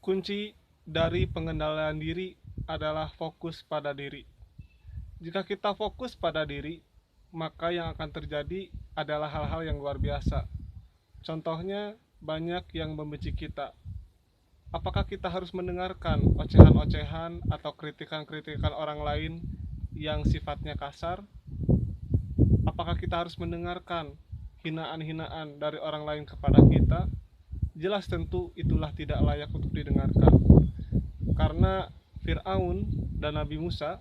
Kunci dari pengendalian diri adalah fokus pada diri. Jika kita fokus pada diri, maka yang akan terjadi adalah hal-hal yang luar biasa. Contohnya, banyak yang membenci kita. Apakah kita harus mendengarkan ocehan-ocehan atau kritikan-kritikan orang lain yang sifatnya kasar? Apakah kita harus mendengarkan hinaan-hinaan dari orang lain kepada kita? Jelas tentu itulah tidak layak untuk didengarkan. Karena Fir'aun dan Nabi Musa,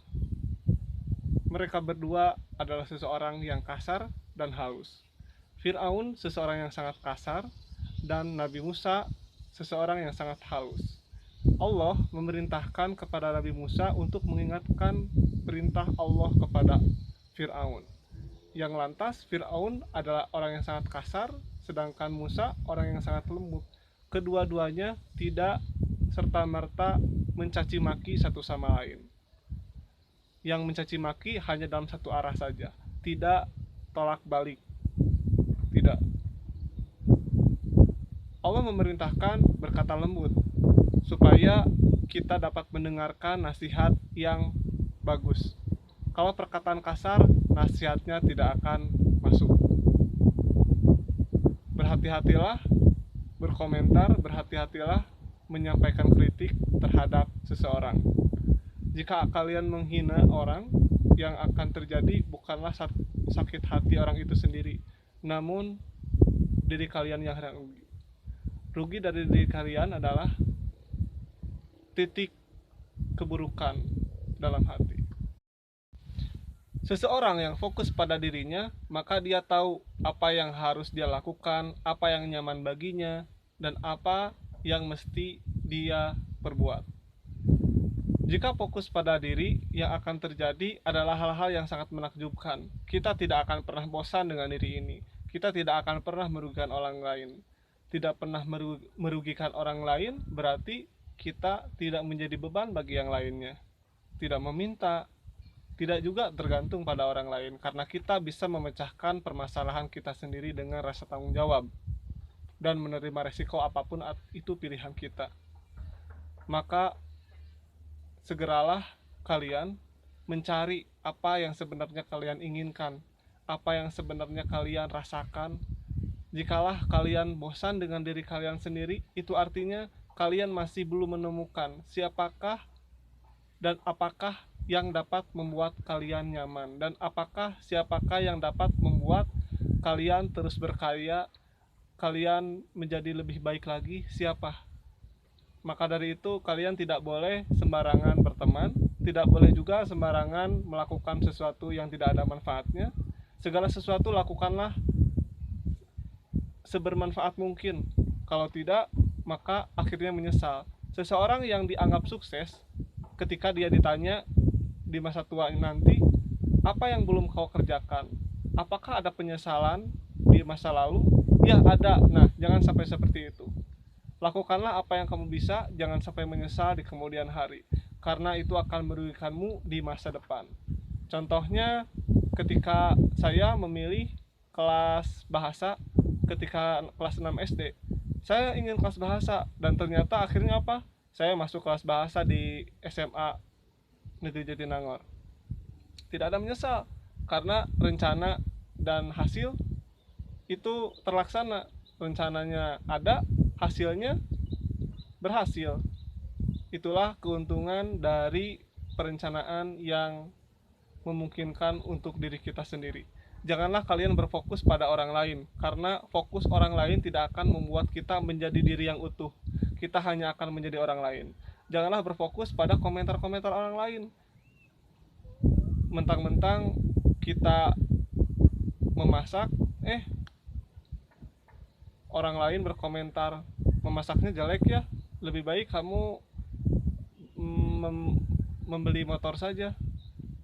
mereka berdua adalah seseorang yang kasar dan halus. Fir'aun seseorang yang sangat kasar dan Nabi Musa seseorang yang sangat halus. Allah memerintahkan kepada Nabi Musa untuk mengingatkan perintah Allah kepada Fir'aun. Yang lantas Fir'aun adalah orang yang sangat kasar, sedangkan Musa orang yang sangat lembut. Kedua-duanya tidak serta-merta mencaci maki satu sama lain. Yang mencaci maki hanya dalam satu arah saja, tidak tolak balik. Tidak. Allah memerintahkan berkata lembut supaya kita dapat mendengarkan nasihat yang bagus. Kalau perkataan kasar, nasihatnya tidak akan masuk. Berhati-hatilah berkomentar, berhati-hatilah menyampaikan kritik terhadap seseorang. Jika kalian menghina orang, yang akan terjadi bukanlah sakit hati orang itu sendiri, namun diri kalian yang rugi. Rugi dari diri kalian adalah titik keburukan dalam hati. Seseorang yang fokus pada dirinya, maka dia tahu apa yang harus dia lakukan, apa yang nyaman baginya, dan apa yang mesti dia perbuat. Jika fokus pada diri, yang akan terjadi adalah hal-hal yang sangat menakjubkan. Kita tidak akan pernah bosan dengan diri ini. Kita tidak akan pernah merugikan orang lain. Tidak pernah merugikan orang lain berarti kita tidak menjadi beban bagi yang lainnya. Tidak meminta, tidak juga tergantung pada orang lain, karena kita bisa memecahkan permasalahan kita sendiri dengan rasa tanggung jawab dan menerima resiko apapun itu pilihan kita. Maka segeralah kalian mencari apa yang sebenarnya kalian inginkan, apa yang sebenarnya kalian rasakan. Jikalah kalian bosan dengan diri kalian sendiri, itu artinya kalian masih belum menemukan siapakah dan apakah yang dapat membuat kalian nyaman, dan siapakah yang dapat membuat kalian terus berkarya, kalian menjadi lebih baik lagi, siapa. Maka dari itu kalian tidak boleh sembarangan berteman, tidak boleh juga sembarangan melakukan sesuatu yang tidak ada manfaatnya. Segala sesuatu lakukanlah sebermanfaat mungkin. Kalau tidak, maka akhirnya menyesal. Seseorang yang dianggap sukses, ketika dia ditanya di masa tua nanti, apa yang belum kau kerjakan? Apakah ada penyesalan di masa lalu? Ya, ada. Nah, jangan sampai seperti itu. Lakukanlah apa yang kamu bisa, jangan sampai menyesal di kemudian hari, karena itu akan merugikanmu di masa depan. Contohnya, ketika saya memilih kelas bahasa ketika kelas 6 SD, saya ingin kelas bahasa, dan ternyata akhirnya apa? Saya masuk kelas bahasa di SMA Negeri Jatinangor. Tidak ada menyesal, karena rencana dan hasil itu terlaksana. Rencananya ada, hasilnya berhasil. Itulah keuntungan dari perencanaan yang memungkinkan untuk diri kita sendiri. Janganlah kalian berfokus pada orang lain, karena fokus orang lain tidak akan membuat kita menjadi diri yang utuh. Kita hanya akan menjadi orang lain. Janganlah berfokus pada komentar-komentar orang lain. Mentang-mentang kita memasak, orang lain berkomentar memasaknya jelek ya, lebih baik kamu membeli motor saja.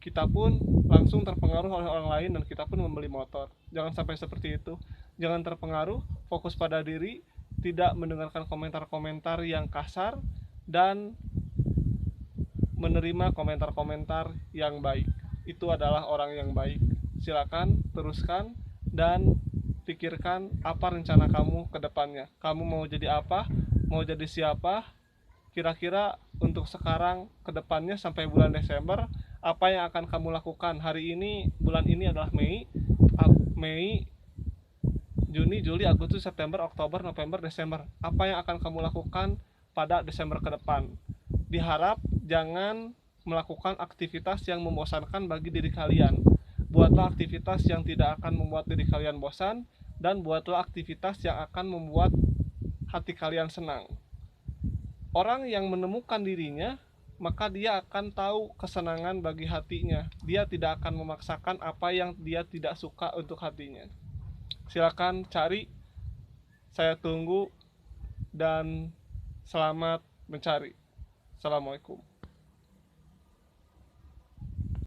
Kita pun langsung terpengaruh oleh orang lain dan kita pun membeli motor. Jangan sampai seperti itu. Jangan terpengaruh, fokus pada diri, tidak mendengarkan komentar-komentar yang kasar, dan menerima komentar-komentar yang baik. Itu adalah orang yang baik. Silakan teruskan dan pikirkan apa rencana kamu ke depannya. Kamu mau jadi apa? Mau jadi siapa? Kira-kira untuk sekarang ke depannya sampai bulan Desember, apa yang akan kamu lakukan? Hari ini, bulan ini adalah Mei, Juni, Juli, Agustus, September, Oktober, November, Desember. Apa yang akan kamu lakukan pada Desember ke depan? Diharap jangan melakukan aktivitas yang membosankan bagi diri kalian. Buatlah aktivitas yang tidak akan membuat diri kalian bosan, dan buatlah aktivitas yang akan membuat hati kalian senang. Orang yang menemukan dirinya, maka dia akan tahu kesenangan bagi hatinya. Dia tidak akan memaksakan apa yang dia tidak suka untuk hatinya. Silakan cari, saya tunggu, dan selamat mencari. Assalamualaikum.